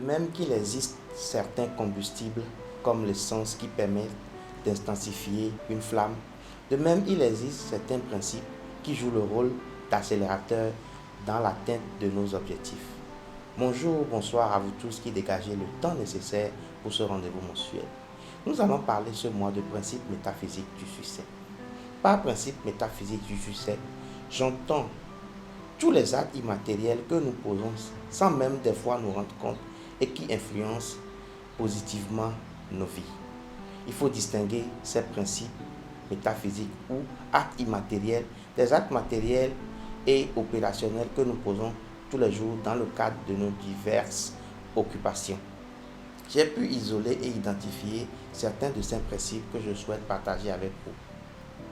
même qu'il existe certains combustibles comme l'essence qui permettent d'intensifier une flamme, de même il existe certains principes qui jouent le rôle d'accélérateur dans l'atteinte de nos objectifs. Bonjour, bonsoir à vous tous qui dégagez le temps nécessaire pour ce rendez-vous mensuel. Nous allons parler ce mois de principe métaphysique du succès. Par principe métaphysique du succès, j'entends tous les actes immatériels que nous posons sans même des fois nous rendre compte et qui influencent positivement nos vies. Il faut distinguer ces principes métaphysiques ou actes immatériels des actes matériels et opérationnels que nous posons tous les jours dans le cadre de nos diverses occupations. J'ai pu isoler et identifier certains de ces principes que je souhaite partager avec vous.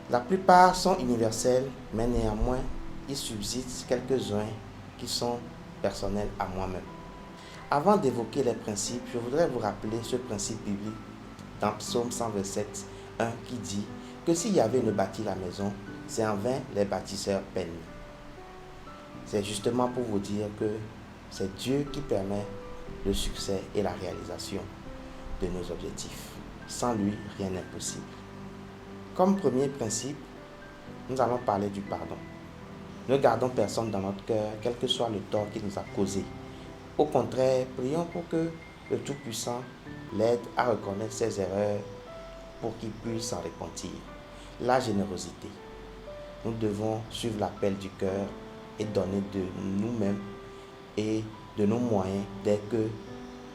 La plupart sont universels, mais néanmoins, il subsiste quelques-uns qui sont personnels à moi-même. Avant d'évoquer les principes, je voudrais vous rappeler ce principe biblique dans Psaume 127, 1 qui dit que si Yahvé ne bâtit la maison, c'est en vain les bâtisseurs peinent. C'est justement pour vous dire que c'est Dieu qui permet le succès et la réalisation de nos objectifs. Sans lui, rien n'est possible. Comme premier principe, nous allons parler du pardon. Ne gardons personne dans notre cœur, quel que soit le tort qu'il nous a causé. Au contraire, prions pour que le Tout-Puissant l'aide à reconnaître ses erreurs pour qu'il puisse s'en repentir. La générosité. Nous devons suivre l'appel du cœur et donner de nous-mêmes et de nos moyens dès que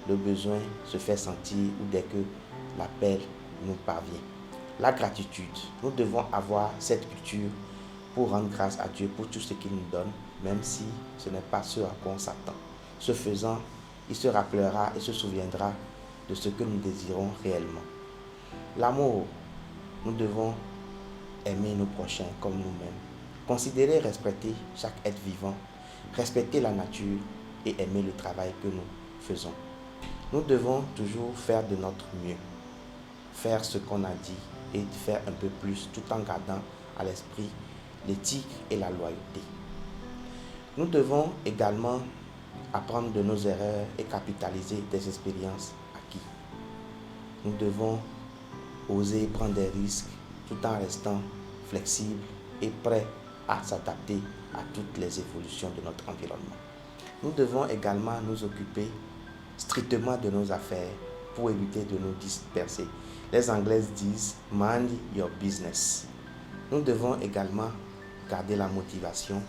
le besoin se fait sentir ou dès que l'appel nous parvient. La gratitude. Nous devons avoir cette culture pour rendre grâce à Dieu pour tout ce qu'il nous donne, même si ce n'est pas ce à quoi on s'attend. Ce faisant, il se rappellera et se souviendra de ce que nous désirons réellement. L'amour. Nous devons aimer nos prochains comme nous-mêmes. Considérer et respecter chaque être vivant, respecter la nature et aimer le travail que nous faisons. Nous devons toujours faire de notre mieux, faire ce qu'on a dit et faire un peu plus tout en gardant à l'esprit l'éthique et la loyauté. Nous devons également apprendre de nos erreurs et capitaliser des expériences acquises. Nous devons oser prendre des risques tout en restant flexibles et prêts à s'adapter à toutes les évolutions de notre environnement. Nous devons également nous occuper strictement de nos affaires pour éviter de nous disperser. Les Anglaises disent « mind your business ». Nous devons également garder la motivation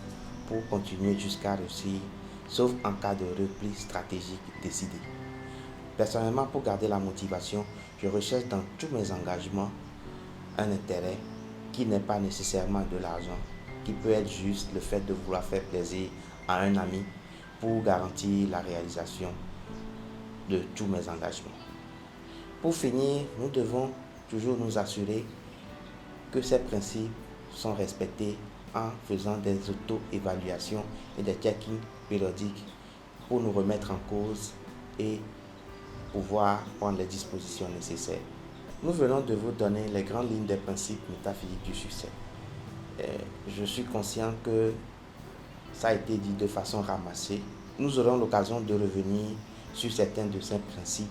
pour continuer jusqu'à réussir, sauf en cas de repli stratégique décidé. Personnellement, pour garder la motivation, je recherche dans tous mes engagements un intérêt qui n'est pas nécessairement de l'argent, qui peut être juste le fait de vouloir faire plaisir à un ami pour garantir la réalisation de tous mes engagements. Pour finir, nous devons toujours nous assurer que ces principes sont respectés en faisant des auto-évaluations et des check-ins périodiques pour nous remettre en cause et pouvoir prendre les dispositions nécessaires. Nous venons de vous donner les grandes lignes des principes métaphysiques du succès. Je suis conscient que ça a été dit de façon ramassée. Nous aurons l'occasion de revenir sur certains de ces principes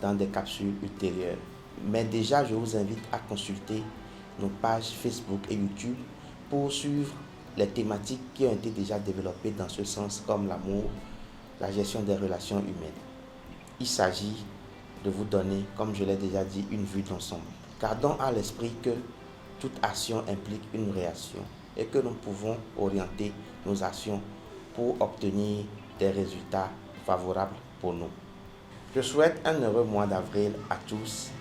dans des capsules ultérieures. Mais déjà, je vous invite à consulter nos pages Facebook et YouTube pour suivre les thématiques qui ont été déjà développées dans ce sens, comme l'amour, la gestion des relations humaines. Il s'agit de vous donner, comme je l'ai déjà dit, une vue d'ensemble. Gardons à l'esprit que toute action implique une réaction et que nous pouvons orienter nos actions pour obtenir des résultats favorables pour nous. Je souhaite un heureux mois d'avril à tous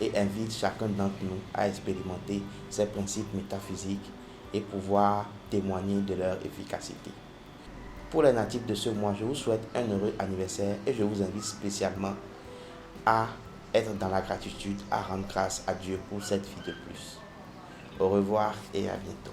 et invite chacun d'entre nous à expérimenter ces principes métaphysiques et pouvoir témoigner de leur efficacité. Pour les natifs de ce mois, je vous souhaite un heureux anniversaire et je vous invite spécialement à être dans la gratitude, à rendre grâce à Dieu pour cette vie de plus. Au revoir et à bientôt.